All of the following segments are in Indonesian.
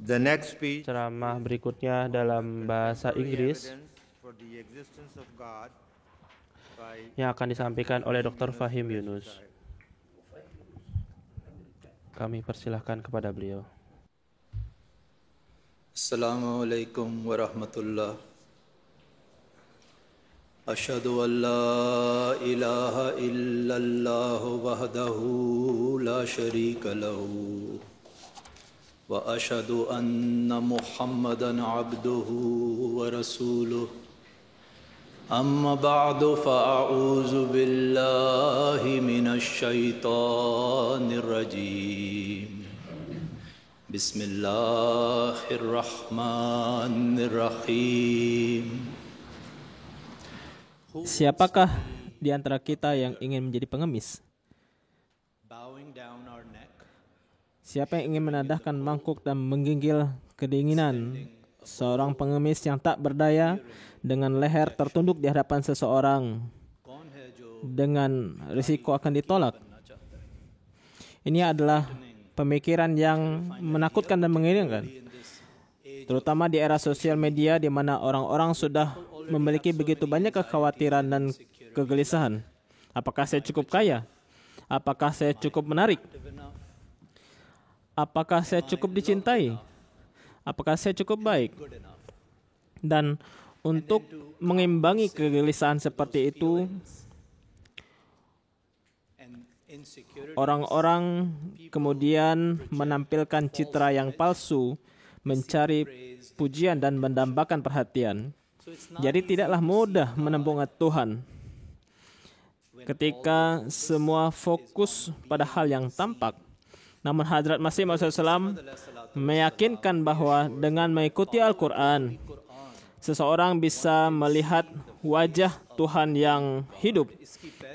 The next speech Ceramah berikutnya dalam bahasa Inggris for the existence of God by yang akan disampaikan oleh Dr. Fahim Yunus. Kami persilahkan kepada beliau. Assalamualaikum warahmatullahi. Asyhadu an la ilaha illallah wahdahu la syarika lahu wa asyhadu anna Muhammadan abduhu wa rasuluh. Amma ba'du fa'a'udzu billahi minasy syaithanir rajim. Bismillahirrahmanirrahim. Siapakah di antara kita yang ingin menjadi pengemis? Siapa yang ingin menadahkan mangkuk dan menggigil kedinginan seorang pengemis yang tak berdaya dengan leher tertunduk di hadapan seseorang dengan risiko akan ditolak? Ini adalah pemikiran yang menakutkan dan mengerikan, terutama di era sosial media di mana orang-orang sudah memiliki begitu banyak kekhawatiran dan kegelisahan. Apakah saya cukup kaya? Apakah saya cukup menarik? Apakah saya cukup dicintai? Apakah saya cukup baik? Dan untuk mengimbangi kegelisahan seperti itu, orang-orang kemudian menampilkan citra yang palsu, mencari pujian dan mendambakan perhatian. Jadi tidaklah mudah menembung Tuhan ketika semua fokus pada hal yang tampak. Namun Hadrat Masih Maud SAW meyakinkan bahwa dengan mengikuti Al-Quran, seseorang bisa melihat wajah Tuhan yang hidup.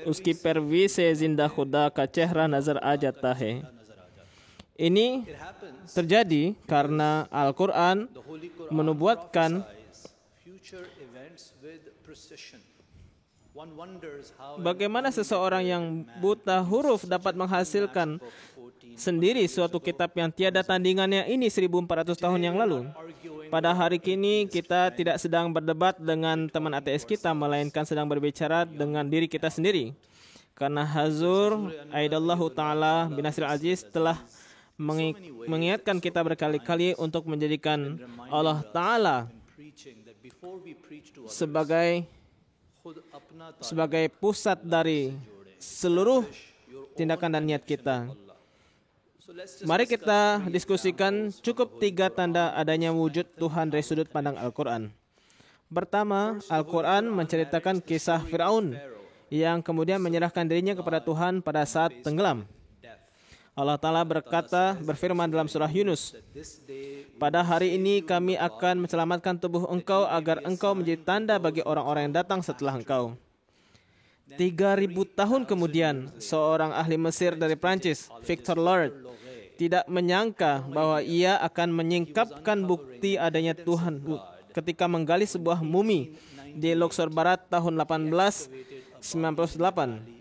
Uski pervi se zinda khuda ka chehra nazar aa jata hai. Ini terjadi karena Al-Quran menubuatkan bagaimana seseorang yang buta huruf dapat menghasilkan sendiri suatu kitab yang tiada tandingannya ini 1400 tahun yang lalu. Pada hari kini kita tidak sedang berdebat dengan teman ateis kita, melainkan sedang berbicara dengan diri kita sendiri. Karena Hazur Aidallahu Ta'ala bin Nasir Aziz telah mengingatkan kita berkali-kali untuk menjadikan Allah Ta'ala sebagai pusat dari seluruh tindakan dan niat kita. Mari kita diskusikan cukup 3 tanda adanya wujud Tuhan dari sudut pandang Al-Quran. Pertama, Al-Quran menceritakan kisah Fir'aun yang kemudian menyerahkan dirinya kepada Tuhan pada saat tenggelam. Allah Ta'ala berfirman dalam surah Yunus, pada hari ini kami akan menyelamatkan tubuh engkau agar engkau menjadi tanda bagi orang-orang yang datang setelah engkau. 3000 tahun kemudian, seorang ahli Mesir dari Prancis, Victor Lord, tidak menyangka bahwa ia akan menyingkapkan bukti adanya Tuhan ketika menggali sebuah mumi di Luxor Barat tahun 1898.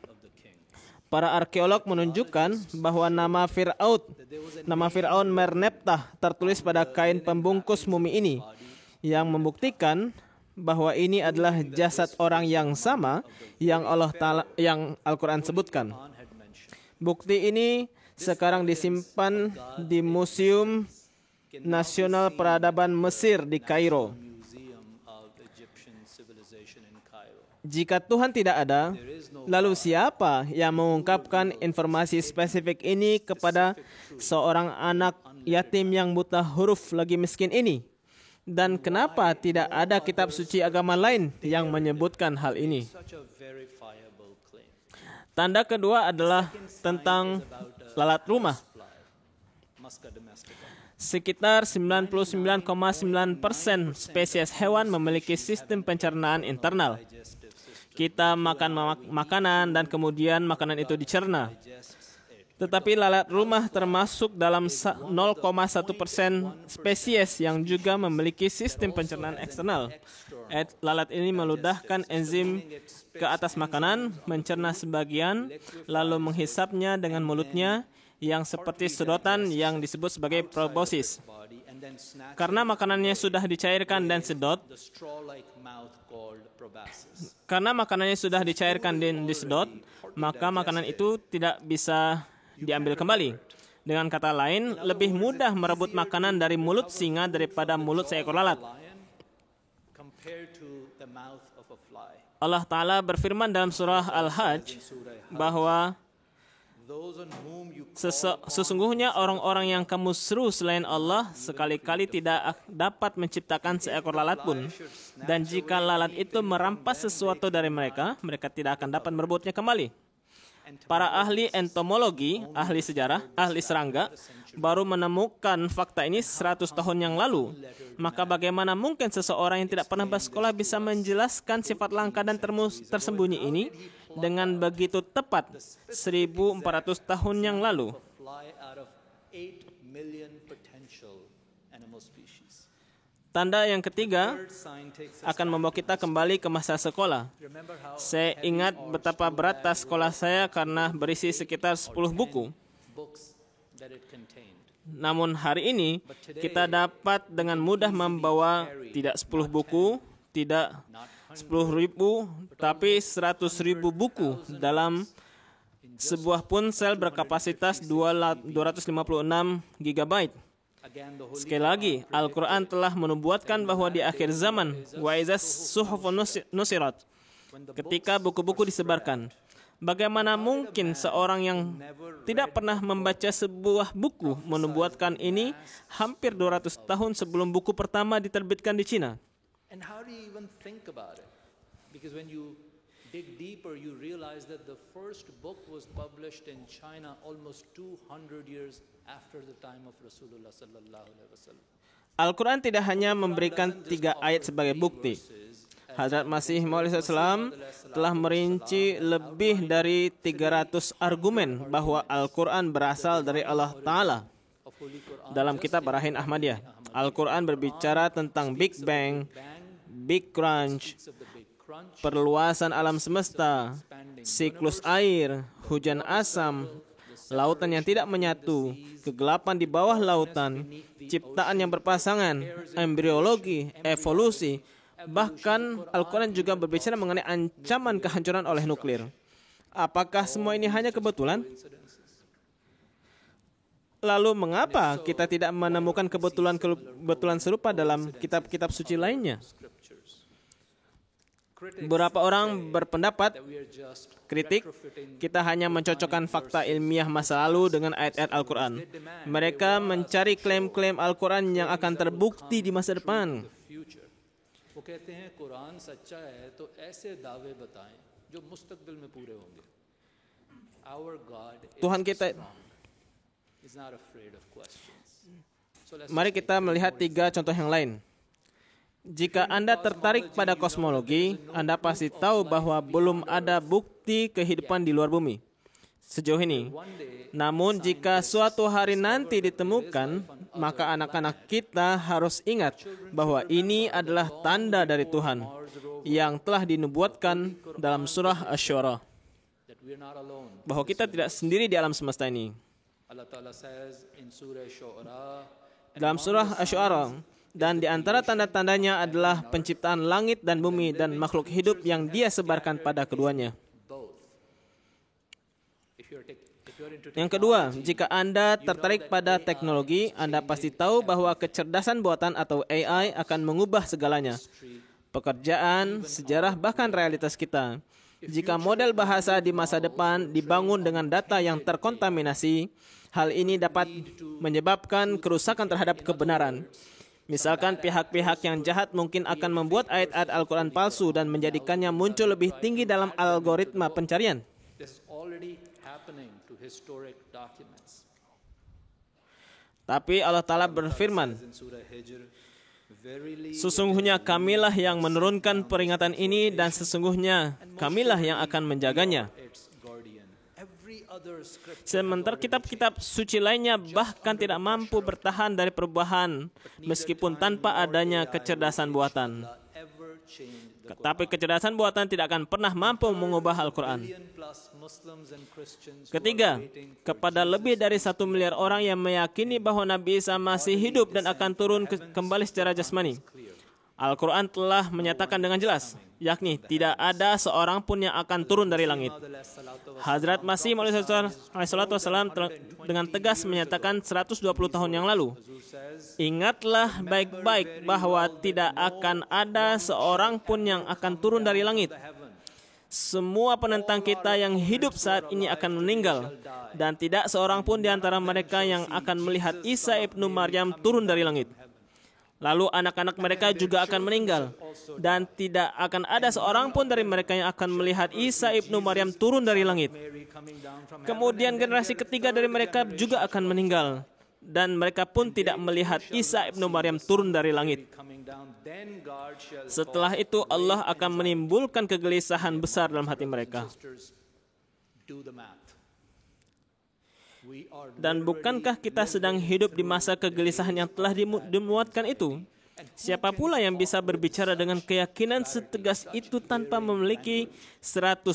Para arkeolog menunjukkan bahwa nama Fir'aun Merneptah tertulis pada kain pembungkus mumi ini, yang membuktikan bahwa ini adalah jasad orang yang sama yang Al-Quran sebutkan. Bukti ini sekarang disimpan di Museum Nasional Peradaban Mesir di Kairo. Jika Tuhan tidak ada, lalu siapa yang mengungkapkan informasi spesifik ini kepada seorang anak yatim yang buta huruf lagi miskin ini? Dan kenapa tidak ada kitab suci agama lain yang menyebutkan hal ini? Tanda kedua adalah tentang lalat rumah. Sekitar 99,9% spesies hewan memiliki sistem pencernaan internal. Kita makan makanan dan kemudian makanan itu dicerna. Tetapi lalat rumah termasuk dalam 0,1% spesies yang juga memiliki sistem pencernaan eksternal. Lalat ini meludahkan enzim ke atas makanan, mencerna sebagian, lalu menghisapnya dengan mulutnya yang seperti sedotan yang disebut sebagai proboscis. and then snatching karena makanannya sudah dicairkan dan sedot. the straw-like mouth called proboscis. Karena makanannya sudah dicairkan dan disedot, maka makanan itu tidak bisa diambil kembali. Dengan kata lain, lebih mudah merebut makanan dari mulut singa daripada mulut seekor lalat. Lion compared to the mouth of a fly. Allah Ta'ala berfirman dalam surah Al-Hajj bahwa Those on whom you sesungguhnya orang-orang yang kamu seru selain Allah sekali-kali tidak dapat menciptakan seekor lalat pun. Dan jika lalat itu merampas sesuatu dari mereka, mereka tidak akan dapat merebutnya kembali. Para ahli entomologi, ahli sejarah, ahli serangga, baru menemukan fakta ini 100 tahun yang lalu. Maka bagaimana mungkin seseorang yang tidak pernah bersekolah bisa menjelaskan sifat langka dan tersembunyi ini dengan begitu tepat 1400 tahun yang lalu? fly out of 8 million potential animal species. Tanda yang ketiga Third sign takes us akan membawa kita kembali ke masa sekolah. remember how Saya ingat betapa berat tas sekolah saya karena berisi sekitar 10 buku. books that it contained. Namun hari ini kita dapat dengan mudah membawa tidak 10 buku, tidak 10.000, tapi 100.000 buku dalam sebuah ponsel berkapasitas 256 GB. Again, the Holy Sekali lagi, Al-Quran telah menubuatkan bahwa di akhir zaman, wa izas suhufun nusirat, ketika buku-buku disebarkan. Bagaimana mungkin seorang yang tidak pernah membaca sebuah buku menubuatkan ini hampir 200 tahun sebelum buku pertama diterbitkan di Cina? And how do you even think about it? Because when you dig deeper, you realize that the first book was published in China almost 200 years after the time of Rasulullah sallallahu alaihi wasallam. Al-Quran tidak hanya memberikan 3 ayat sebagai bukti. Hazrat Masih Maud SAW telah merinci lebih dari 300 argumen bahwa Al-Quran berasal dari Allah Ta'ala. Dalam kitab Barahin Ahmadiyah, Al-Quran berbicara tentang Big Bang, Big Crunch, perluasan alam semesta, siklus air, hujan asam, lautan yang tidak menyatu, kegelapan di bawah lautan, ciptaan yang berpasangan, embriologi, evolusi. Bahkan Al-Quran juga berbicara mengenai ancaman kehancuran oleh nuklir. Apakah semua ini hanya kebetulan? Lalu mengapa kita tidak menemukan kebetulan serupa dalam kitab-kitab suci lainnya? Beberapa orang berpendapat, kritik, kita hanya mencocokkan fakta ilmiah masa lalu dengan ayat-ayat Al-Quran. Mereka mencari klaim-klaim Al-Quran yang akan terbukti di masa depan. वो कहते हैं कुरान सच्चा है तो ऐसे दावे बताएं जो मुस्तकबिल में पूरे होंगे. Our God Tuhan kita, is not afraid of questions. So let's mari kita melihat 3 contoh yang lain. Jika Anda tertarik pada kosmologi, Anda pasti tahu bahwa belum ada bukti kehidupan di luar bumi sejauh ini. Namun jika suatu hari nanti ditemukan, maka anak-anak kita harus ingat bahwa ini adalah tanda dari Tuhan yang telah dinubuatkan dalam surah Asy-Syu'ara, that we are not alone. bahwa kita tidak sendiri di alam semesta ini. Allah Ta'ala says in Surah Syu'ara, Dalam surah Asy-Syu'ara, dan di antara tanda-tandanya adalah penciptaan langit dan bumi dan makhluk hidup yang Dia sebarkan pada keduanya. both. If you're into Yang kedua, jika Anda tertarik pada teknologi, Anda pasti tahu bahwa kecerdasan buatan atau AI akan mengubah segalanya. Pekerjaan, sejarah, bahkan realitas kita. Jika model bahasa di masa depan dibangun dengan data yang terkontaminasi, hal ini dapat menyebabkan kerusakan terhadap kebenaran. Misalkan pihak-pihak yang jahat mungkin akan membuat ayat-ayat Al-Quran palsu dan menjadikannya muncul lebih tinggi dalam algoritma pencarian. this already happening to historic documents. Tapi Allah Ta'ala berfirman, In Surah Hijr, verily sesungguhnya kamilah yang menurunkan peringatan ini dan sesungguhnya kamilah yang akan menjaganya. its guardian. Every other scripture Sementara kitab-kitab suci lainnya bahkan tidak mampu bertahan dari perubahan meskipun tanpa adanya kecerdasan buatan. ever change the Tetapi kecerdasan buatan tidak akan pernah mampu mengubah Al-Quran. billion plus Muslims and Christians who Ketiga, are waiting for kepada lebih dari 1 miliar orang yang meyakini bahwa Nabi Isa masih hidup dan akan turun kembali secara jasmani. Al-Quran telah menyatakan dengan jelas, yakni tidak ada seorang pun yang akan turun dari langit. Hazrat Masih Wassalam dengan tegas menyatakan 120 tahun yang lalu, ingatlah baik-baik bahwa tidak akan ada seorang pun yang akan turun dari langit. Semua penentang kita yang hidup saat ini akan meninggal, dan tidak seorang pun di antara mereka yang akan melihat Isa ibnu Maryam turun dari langit. Lalu anak-anak mereka juga akan meninggal, dan tidak akan ada seorang pun dari mereka yang akan melihat Isa ibnu Maryam turun dari langit. Kemudian generasi ketiga dari mereka juga akan meninggal, dan mereka pun tidak melihat Isa ibnu Maryam turun dari langit. Setelah itu Allah akan menimbulkan kegelisahan besar dalam hati mereka. Dan bukankah kita sedang hidup di masa kegelisahan yang telah dimuatkan itu? Siapa pula yang bisa berbicara dengan keyakinan setegas itu tanpa memiliki 100%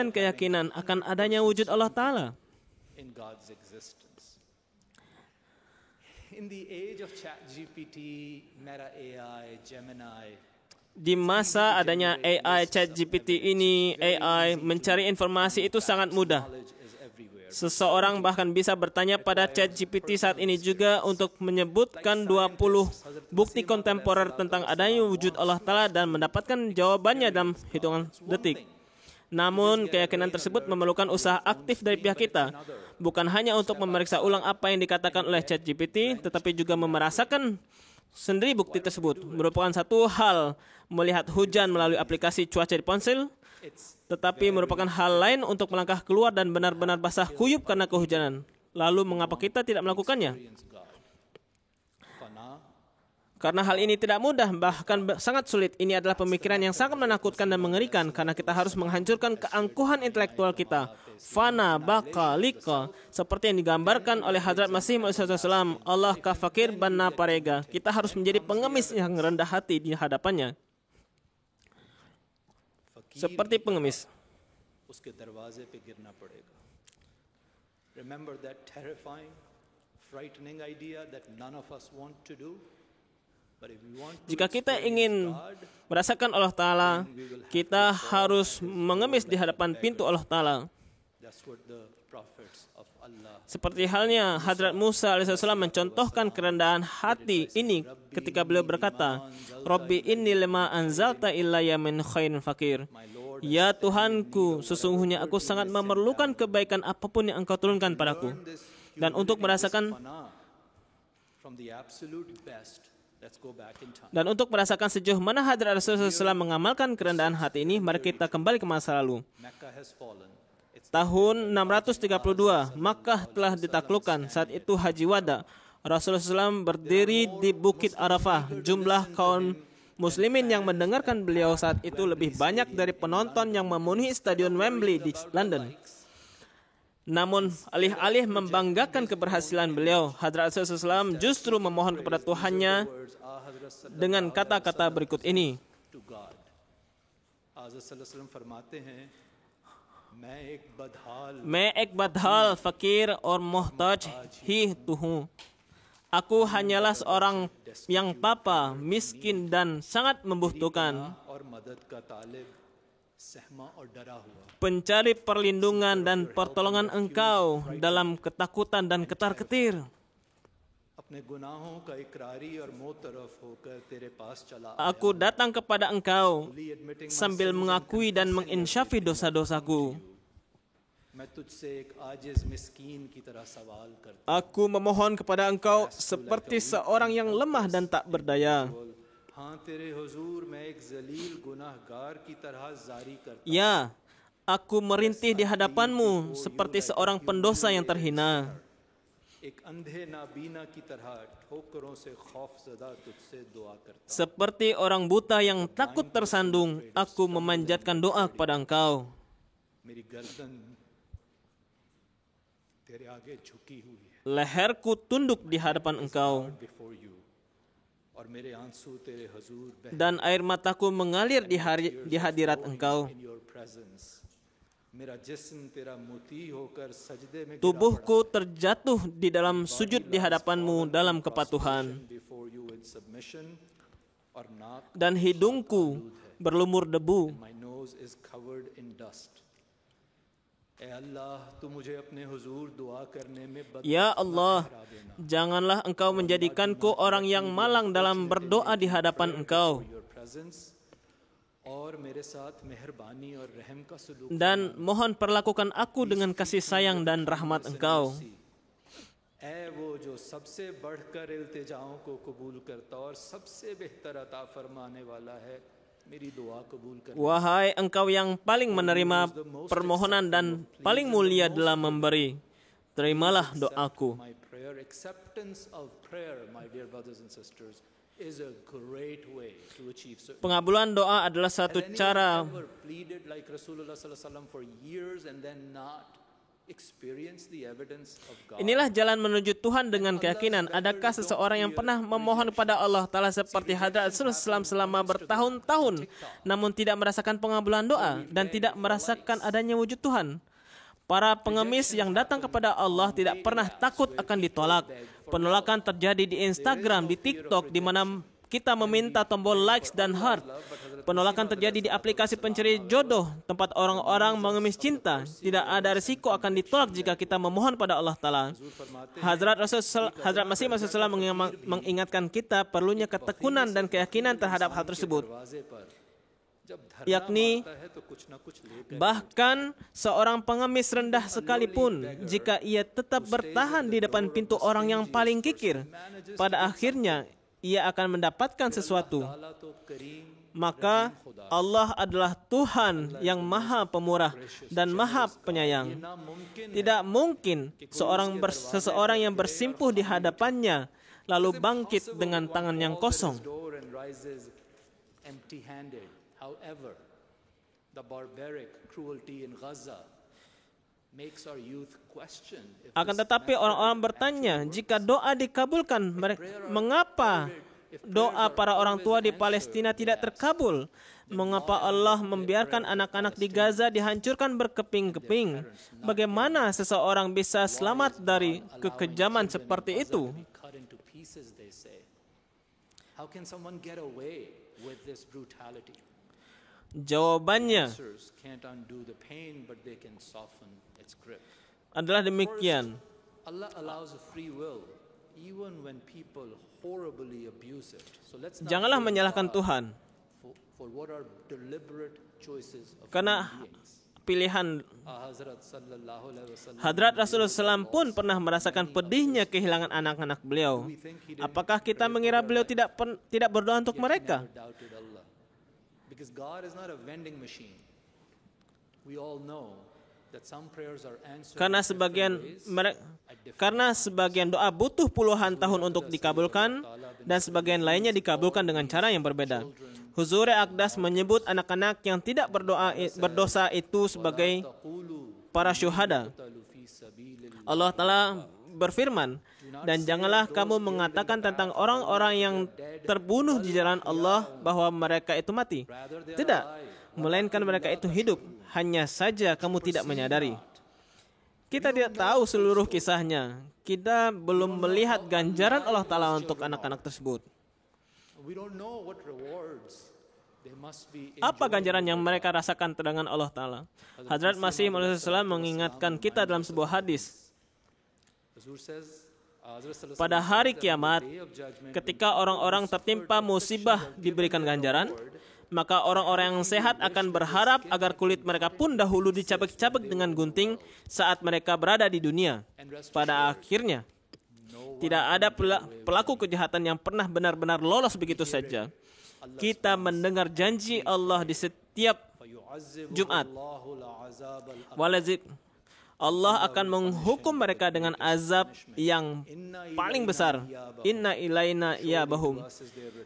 keyakinan akan adanya wujud Allah Ta'ala? Di masa adanya AI, ChatGPT ini, AI mencari informasi itu sangat mudah. Seseorang bahkan bisa bertanya pada ChatGPT saat ini juga untuk menyebutkan 20 bukti kontemporer tentang adanya wujud Allah Ta'ala dan mendapatkan jawabannya dalam hitungan detik. Namun, keyakinan tersebut memerlukan usaha aktif dari pihak kita, bukan hanya untuk memeriksa ulang apa yang dikatakan oleh ChatGPT, tetapi juga merasakan sendiri bukti tersebut. Merupakan satu hal melihat hujan melalui aplikasi cuaca di ponsel, tetapi merupakan hal lain untuk melangkah keluar dan benar-benar basah kuyup karena kehujanan. Lalu mengapa kita tidak melakukannya? Karena hal ini tidak mudah, bahkan sangat sulit. Ini adalah pemikiran yang sangat menakutkan dan mengerikan karena kita harus menghancurkan keangkuhan intelektual kita. Fana, baka, lika, seperti yang digambarkan oleh Hazrat Masih SAW, Allah ka fakir banna parega. Kita harus menjadi pengemis yang rendah hati di hadapannya. Seperti pengemis. Remember that terrifying, frightening idea that none of us want to do. Jika kita ingin merasakan Allah Ta'ala, kita harus mengemis di hadapan pintu Allah Ta'ala. Seperti halnya Hadrat Musa AS mencontohkan kerendahan hati ini ketika beliau berkata, Rabbi inni lima anzalta illayya min khairin fakir. Ya Tuhanku, sesungguhnya aku sangat memerlukan kebaikan apapun yang Engkau turunkan padaku. Dan untuk merasakan sejauh mana Hadrat Rasulullah SAW mengamalkan kerendahan hati ini, mari kita kembali ke masa lalu. Tahun 632, Makkah telah ditaklukkan. Saat itu Haji Wada. Rasulullah SAW berdiri di Bukit Arafah. Jumlah kaum muslimin yang mendengarkan beliau saat itu lebih banyak dari penonton yang memenuhi Stadion Wembley di London. Namun, alih-alih membanggakan keberhasilan beliau, Hadrat Rasulullah SAW justru memohon kepada Tuhannya dengan kata-kata berikut ini. मैं एक बदहाल fakir और मोहताज ही tu हूँ. Aku hanyalah seorang yang papa, miskin dan sangat membutuhkan, pencari perlindungan dan pertolongan Engkau dalam ketakutan dan ketar-ketir. Aku datang kepada Engkau sambil mengakui dan menginsyafi dosa-dosaku. Aku memohon kepada Engkau seperti seorang yang lemah dan tak berdaya. Ya, aku merintih di hadapanmu seperti seorang pendosa yang terhina. Seperti orang buta yang takut tersandung, aku memanjatkan doa kepada Engkau. Leherku tunduk di hadapan Engkau. और मेरे आंसू तेरे हुजूर बह dan air mataku mengalir di hadirat Engkau. in your presence. मेरा जिस्म तेरा मोती होकर सजदे में गिरा Tubuhku terjatuh di dalam sujud di hadapan-Mu dalam kepatuhan, before you in submission, और नाक dan hidungku berlumur debu. my nose is covered in dust. ए अल्लाह तू मुझे अपने हुजूर दुआ करने में बद Ya Allah, janganlah Engkau menjadikanku orang yang malang dalam berdoa di hadapan Engkau, your presence और मेरे साथ मेहरबानी और रहम का सलूक dan mohon perlakukan aku dengan kasih sayang dan rahmat Engkau. ऐ वो जो सबसे बढ़कर इल्तिजाओं को कबूल करता और सबसे बेहतर अता फरमाने वाला है, मेरी दुआ कबूल कर. Wahai Engkau yang paling menerima permohonan dan paling mulia dalam memberi, terimalah doaku. My prayer, acceptance of prayer, my dear brothers and sisters, is a great way to achieve certain. Pengabulan doa adalah satu Has anyone cara. ever pleaded like Rasulullah sallallahu alaihi wasallam for years and then not experience the evidence of God? Inilah jalan menuju Tuhan dengan keyakinan. Adakah seseorang yang pernah memohon kepada Allah Ta'ala seperti Hadrat Rasulullah SAW selama bertahun-tahun, namun tidak merasakan pengabulan doa dan tidak merasakan adanya wujud Tuhan? Para pengemis yang datang kepada Allah tidak pernah takut akan ditolak. Penolakan terjadi di Instagram, di TikTok, di mana kita meminta tombol likes dan heart. Penolakan terjadi di aplikasi pencari jodoh, tempat orang-orang mengemis cinta. Tidak ada risiko akan ditolak jika kita memohon pada Allah Ta'ala. Hadrat Masih Maud SAW mengingatkan kita perlunya ketekunan dan keyakinan terhadap hal tersebut. Yakni, bahkan seorang pengemis rendah sekalipun, jika ia tetap bertahan di depan pintu orang yang paling kikir, pada akhirnya ia akan mendapatkan sesuatu. Maka Allah adalah Tuhan yang Maha Pemurah dan Maha Penyayang. Tidak mungkin seseorang yang bersimpuh di hadapannya lalu bangkit dengan tangan yang kosong. However, the barbaric cruelty in Gaza makes our youth question. Akan tetapi orang-orang bertanya, jika doa dikabulkan, mengapa doa para orang tua di Palestina tidak terkabul? Mengapa Allah membiarkan anak-anak di Gaza dihancurkan berkeping-keping? Bagaimana seseorang bisa selamat dari kekejaman seperti itu? How can someone get away with this brutality? Jawabannya adalah demikian. Allah allows a free will even when people horribly abuse it. So let's not Janganlah menyalahkan Tuhan. For what are deliberate choices of Karena human beings. pilihan Hadrat Rasulullah SAW pun pernah merasakan pedihnya kehilangan anak-anak beliau. Apakah kita mengira beliau tidak berdoa untuk mereka? Because God is not a vending machine. We all know that some prayers are answered. Karena sebagian doa butuh puluhan tahun untuk dikabulkan dan sebagian lainnya dikabulkan dengan cara yang berbeda. Huzur Aqdas menyebut anak-anak yang tidak berdosa itu sebagai para syuhada. Allah Ta'ala berfirman, dan janganlah kamu mengatakan tentang orang-orang yang terbunuh di jalan Allah bahwa mereka itu mati. Tidak, melainkan mereka itu hidup. Hanya saja kamu tidak menyadari. Kita tidak tahu seluruh kisahnya. Kita belum melihat ganjaran Allah Ta'ala untuk anak-anak tersebut. Apa ganjaran yang mereka rasakan dengan Allah Ta'ala? Hadrat Masih Maud SAW mengingatkan kita dalam sebuah hadis. Pada hari kiamat, ketika orang-orang tertimpa musibah diberikan ganjaran, maka orang-orang yang sehat akan berharap agar kulit mereka pun dahulu dicabik-cabik dengan gunting saat mereka berada di dunia. Pada akhirnya, tidak ada pelaku kejahatan yang pernah benar-benar lolos begitu saja. Kita mendengar janji Allah di setiap Jumat. Allah akan menghukum mereka dengan azab yang paling besar. Inna ilaina iyabahum,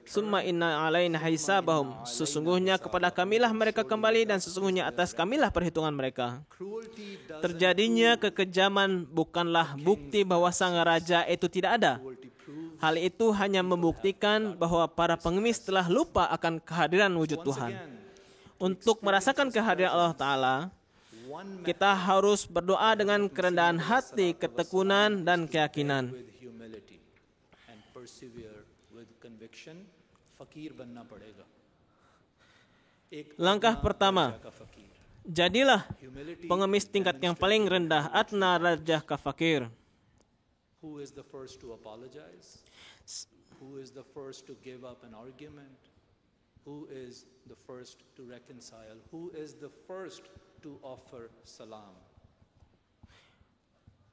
summa inna alaina hisabahum. Sesungguhnya kepada kamilah mereka kembali dan sesungguhnya atas kamilah perhitungan mereka. Terjadinya kekejaman bukanlah bukti bahwa sang raja itu tidak ada. Hal itu hanya membuktikan bahwa para pengemis telah lupa akan kehadiran wujud Tuhan. Untuk merasakan kehadiran Allah Ta'ala, kita harus berdoa dengan kerendahan hati, ketekunan, dan keyakinan. Langkah pertama, jadilah pengemis tingkat yang paling rendah, adna darajah ka fakir. Who is the first to apologize? Who is the first to give up an argument? Who is the first to reconcile? Who is the first to offer salam?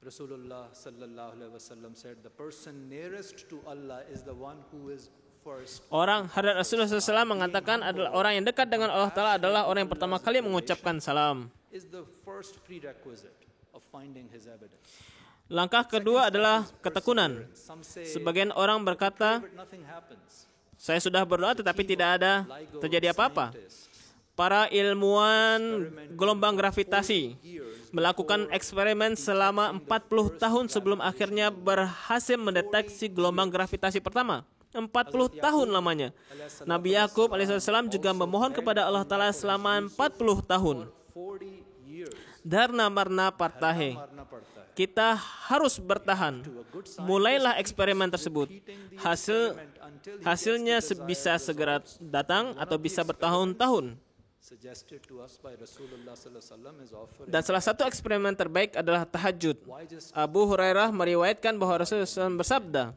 Rasulullah sallallahu alaihi wasallam said, the person nearest to Allah is the one who is first. Hadrat Rasulullah SAW mengatakan adalah orang yang dekat dengan Allah Ta'ala adalah orang yang pertama kali mengucapkan salam. Is the first prerequisite of finding his evidence. Langkah kedua adalah ketekunan. Sebagian orang berkata, saya sudah berdoa tetapi tidak ada terjadi apa-apa. Para ilmuwan gelombang gravitasi melakukan eksperimen selama 40 tahun sebelum akhirnya berhasil mendeteksi gelombang gravitasi pertama. 40 tahun lamanya. Nabi Yakub alaihissalam juga memohon kepada Allah Ta'ala selama 40 tahun. Dharna marna partahe. Kita harus bertahan. Mulailah eksperimen tersebut. Hasilnya bisa segera datang atau bisa bertahun-tahun. Dan salah satu eksperimen terbaik adalah tahajud. Abu Hurairah meriwayatkan bahwa Rasulullah SAW bersabda,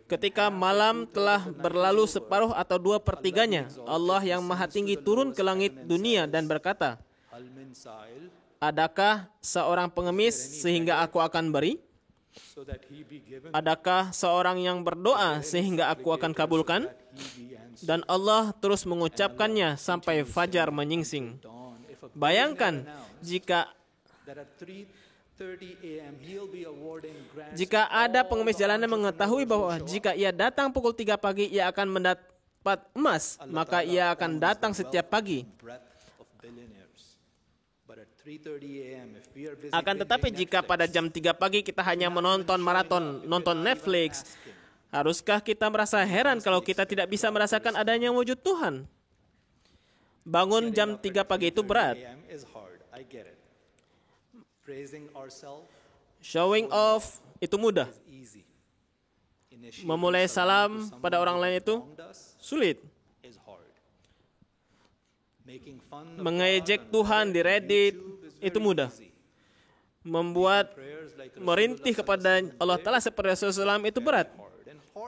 ketika malam telah berlalu separuh atau 2/3-nya, Allah yang Maha Tinggi turun ke langit dunia dan berkata, adakah seorang pengemis sehingga aku akan beri? Adakah seorang yang berdoa sehingga aku akan kabulkan? Dan Allah terus mengucapkannya sampai fajar menyingsing. Bayangkan jika ada pengemis jalanan mengetahui bahwa jika ia datang pukul 3 pagi ia akan mendapat emas, maka ia akan datang setiap pagi. Akan tetapi jika pada jam 3 pagi kita hanya menonton maraton, nonton Netflix, haruskah kita merasa heran kalau kita tidak bisa merasakan adanya wujud Tuhan? Bangun jam 3 pagi itu berat. Showing off itu mudah. Memulai salam pada orang lain itu sulit. Mengejek Tuhan di Reddit itu mudah. Membuat merintih kepada Allah Ta'ala seperti Rasulullah SAW itu berat.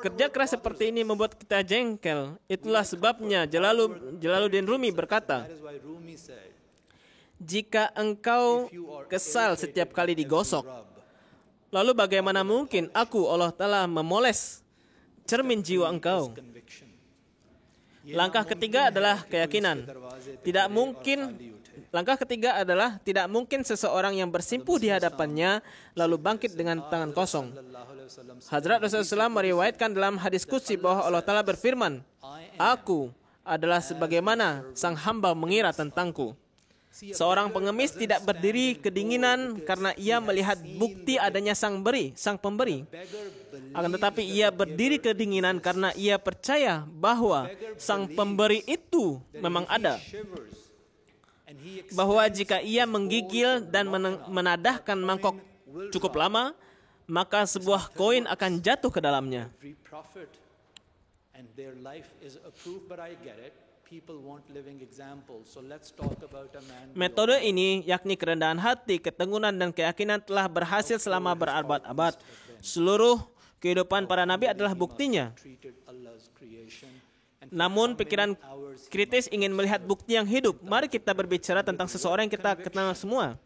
Kerja keras seperti ini membuat kita jengkel. Itulah sebabnya Jalaluddin Rumi berkata, jika engkau kesal setiap kali digosok, lalu bagaimana mungkin aku Allah Ta'ala memoles cermin jiwa engkau? Langkah ketiga adalah keyakinan. Langkah ketiga adalah tidak mungkin seseorang yang bersimpuh di hadapannya lalu bangkit dengan tangan kosong. Hadrat Rasulullah SAW meriwayatkan dalam hadis qudsi bahwa Allah Ta'ala berfirman, aku adalah sebagaimana sang hamba mengira tentangku. Seorang pengemis tidak berdiri kedinginan karena ia melihat bukti adanya sang pemberi. Akan tetapi ia berdiri kedinginan karena ia percaya bahwa sang pemberi itu memang ada. Bahwa jika ia menggigil dan menadahkan mangkok cukup lama, maka sebuah koin akan jatuh ke dalamnya. Metode ini, yakni kerendahan hati, ketekunan dan keyakinan telah berhasil selama berabad-abad. Seluruh kehidupan para nabi adalah buktinya. Namun pikiran kritis ingin melihat bukti yang hidup. Mari kita berbicara tentang seseorang yang kita kenal semua.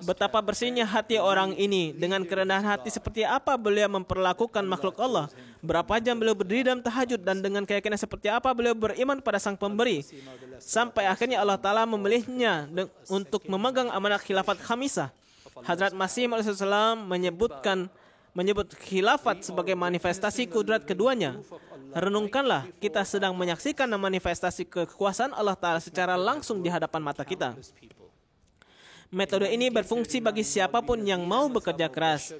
Betapa bersihnya hati orang ini. Dengan kerendahan hati seperti apa beliau memperlakukan makhluk Allah. Berapa jam beliau berdiri dalam tahajud. Dan dengan keyakinan seperti apa beliau beriman pada sang pemberi. Sampai akhirnya Allah Ta'ala memilihnya untuk memegang amanat khilafat khamisah. Hadrat Masih Maud menyebut khilafat sebagai manifestasi kudrat keduanya. Renungkanlah, kita sedang menyaksikan manifestasi kekuasaan Allah Ta'ala secara langsung di hadapan mata kita. Metode ini berfungsi bagi siapapun yang mau bekerja keras.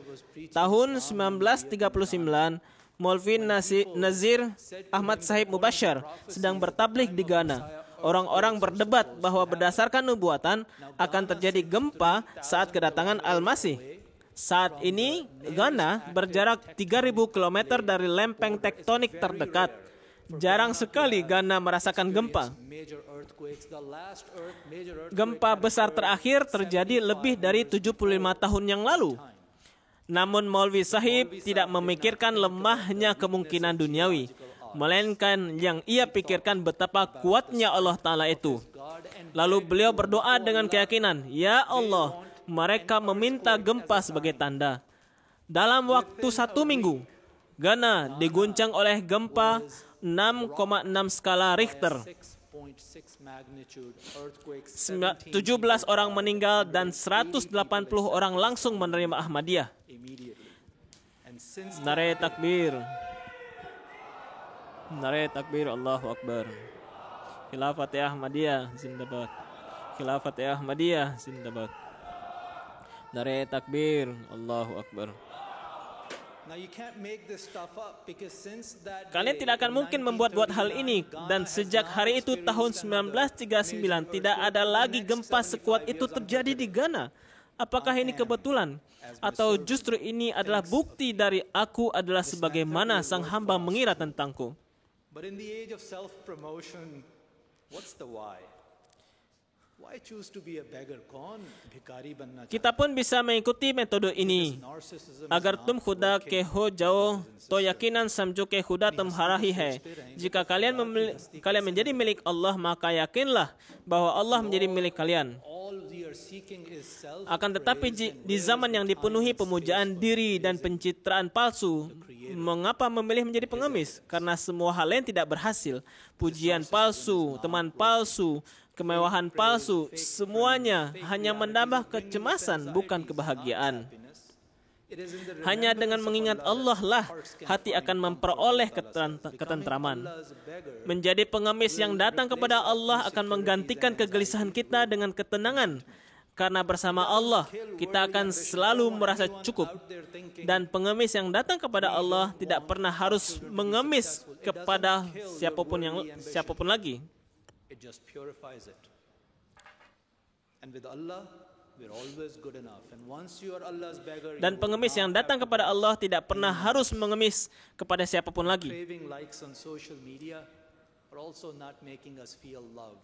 Tahun 1939, Maulvi Nazir Ahmad Sahib Mubashshar sedang bertabligh di Ghana. Orang-orang berdebat bahwa berdasarkan nubuatan akan terjadi gempa saat kedatangan Al-Masih. Saat ini, Ghana berjarak 3.000 km dari lempeng tektonik terdekat. Jarang sekali Ghana merasakan gempa. Gempa besar terakhir terjadi lebih dari 75 tahun yang lalu. Namun Maulvi Sahib tidak memikirkan lemahnya kemungkinan duniawi, melainkan yang ia pikirkan betapa kuatnya Allah Ta'ala itu. Lalu beliau berdoa dengan keyakinan, "Ya Allah, mereka meminta gempa sebagai tanda." Dalam waktu 1 minggu, Ghana diguncang oleh gempa 6,6 skala Richter. 17 orang meninggal dan 180 orang langsung menerima Ahmadiyah. Nare takbir. Nare takbir, Allahu Akbar. Khilafat Ahmadiyah zindabad. Khilafat Ahmadiyah zindabad. Nare takbir, Allahu Akbar. Kalian tidak akan mungkin membuat-buat hal ini, dan sejak hari itu tahun 1939 tidak ada lagi gempa sekuat itu terjadi di Ghana. Apakah ini kebetulan? Atau justru ini adalah bukti dari aku adalah sebagaimana sang hamba mengira tentangku? But in the age of self-promotion, what's the why? Why choose to be a beggar? Kaun bhikari banna chahta? Kita pun bisa mengikuti metode ini. Agar tum khuda ke ho jao, to yakinan samjo ke khuda tumhara hi hai. Jika kalian menjadi milik Allah, maka yakinlah bahwa Allah menjadi milik kalian. Akan tetapi di zaman yang dipenuhi pemujaan diri dan pencitraan palsu, mengapa memilih menjadi pengemis? Karena semua hal lain tidak berhasil. Pujian palsu, teman palsu, kemewahan palsu, semuanya hanya menambah kecemasan, bukan kebahagiaan. Hanya dengan mengingat Allah lah hati akan memperoleh ketentraman. Menjadi pengemis yang datang kepada Allah akan menggantikan kegelisahan kita dengan ketenangan. Karena bersama Allah kita akan selalu merasa cukup. Dan pengemis yang datang kepada Allah tidak pernah harus mengemis kepada siapapun lagi. It just purifies it. And with Allah, we're always good enough. And once you are Allah's beggar, Dan pengemis yang datang kepada Allah tidak pernah harus mengemis kepada siapapun lagi. craving likes on social media are also not making us feel loved.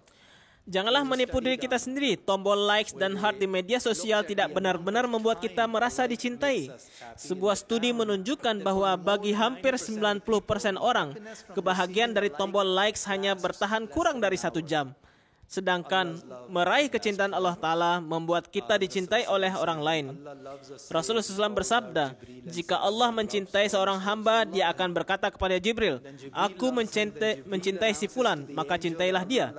Janganlah menipu diri kita sendiri. Tombol likes dan heart di media sosial tidak benar-benar membuat kita merasa dicintai. Sebuah studi menunjukkan bahwa bagi hampir 90% orang, kebahagiaan dari tombol likes hanya bertahan kurang dari 1 jam. Sedangkan meraih kecintaan Allah Ta'ala membuat kita dicintai oleh orang lain. Rasulullah SAW bersabda, jika Allah mencintai seorang hamba, dia akan berkata kepada Jibril, aku mencintai si fulan, maka cintailah dia.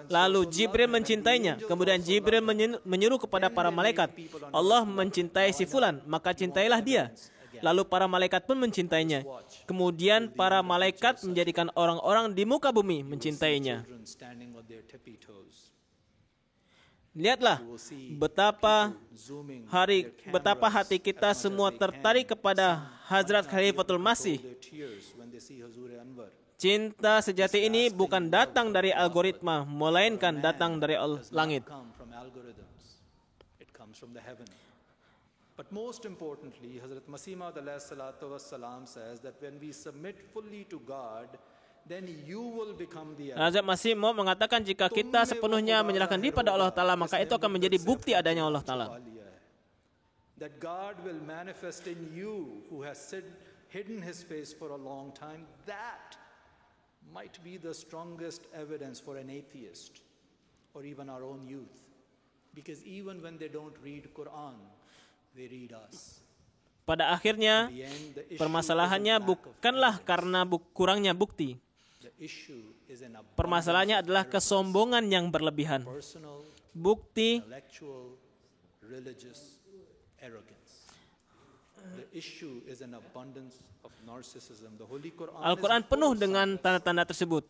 Lalu Jibril mencintainya. Kemudian Jibril menyuruh kepada para malaikat, Allah mencintai si fulan, maka cintailah dia. Lalu para malaikat pun mencintainya. Kemudian para malaikat menjadikan orang-orang di muka bumi mencintainya. Lihatlah betapa hati kita semua tertarik kepada Hazrat Khalifatul Masih. Cinta sejati ini bukan datang dari algoritma, melainkan datang dari langit. But most importantly, Hazrat Masih Maud alayhi salatu wassalam says that when we submit fully to God, then you will become the evidence. Hazrat Masih Maud mengatakan jika kita sepenuhnya menyerahkan diri pada Allah Ta'ala, maka itu akan menjadi bukti adanya Allah Ta'ala. That God will manifest in you who has hidden his face for a long time. That might be the strongest evidence for an atheist or even our own youth. Because even when they don't read Quran, they read us. Pada akhirnya, permasalahannya bukanlah karena kurangnya bukti. Permasalahannya adalah kesombongan yang berlebihan. Bukti Al-Quran penuh dengan tanda-tanda tersebut.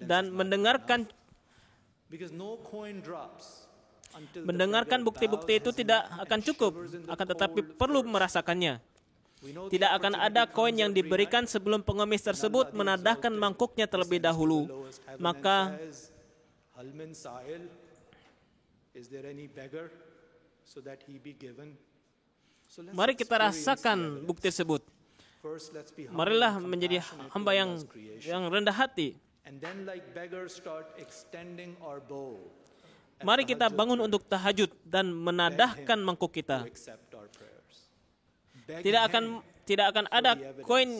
Dan mendengarkan Because no coin drops until the Mendengarkan beggar bukti-bukti bows itu his tidak neck akan and cukup, shivers in the akan tetapi cold perlu fur. merasakannya. We know the Tidak akan ada opportunity koin comes yang every diberikan night. sebelum pengemis tersebut menadahkan mangkuknya terlebih dahulu. Maka Hal min sa'il, is there any beggar so that he be given? So let's mari kita experience the rasakan evidence. bukti tersebut. First, let's be humble Marilah and menjadi compassionate hamba to yang Allah's creation. yang rendah hati. And then like beggars start extending our bow at Mari kita tahajjud bangun prayer, untuk tahajud dan menadahkan mangkuk to kita. accept our prayers. Beg Tidak him akan ada for the evidence. koin.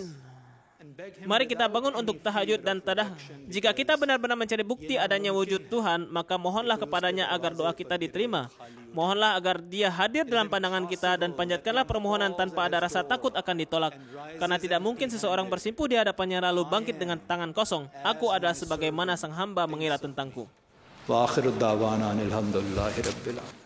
And beg him Mari kita without bangun any untuk tahajud fear dan of tadah. rejection, Jika kita because benar-benar mencari bukti adanya wujud Tuhan, maka mohonlah kepadanya agar doa kita diterima. Mohonlah agar Dia hadir dalam pandangan kita dan panjatkanlah permohonan tanpa ada rasa takut akan ditolak. Karena tidak mungkin seseorang bersimpuh di hadapannya lalu bangkit dengan tangan kosong. Aku adalah sebagaimana sang hamba mengira tentangku. wa akhiru da'wana alhamdulillahi rabbil alamin.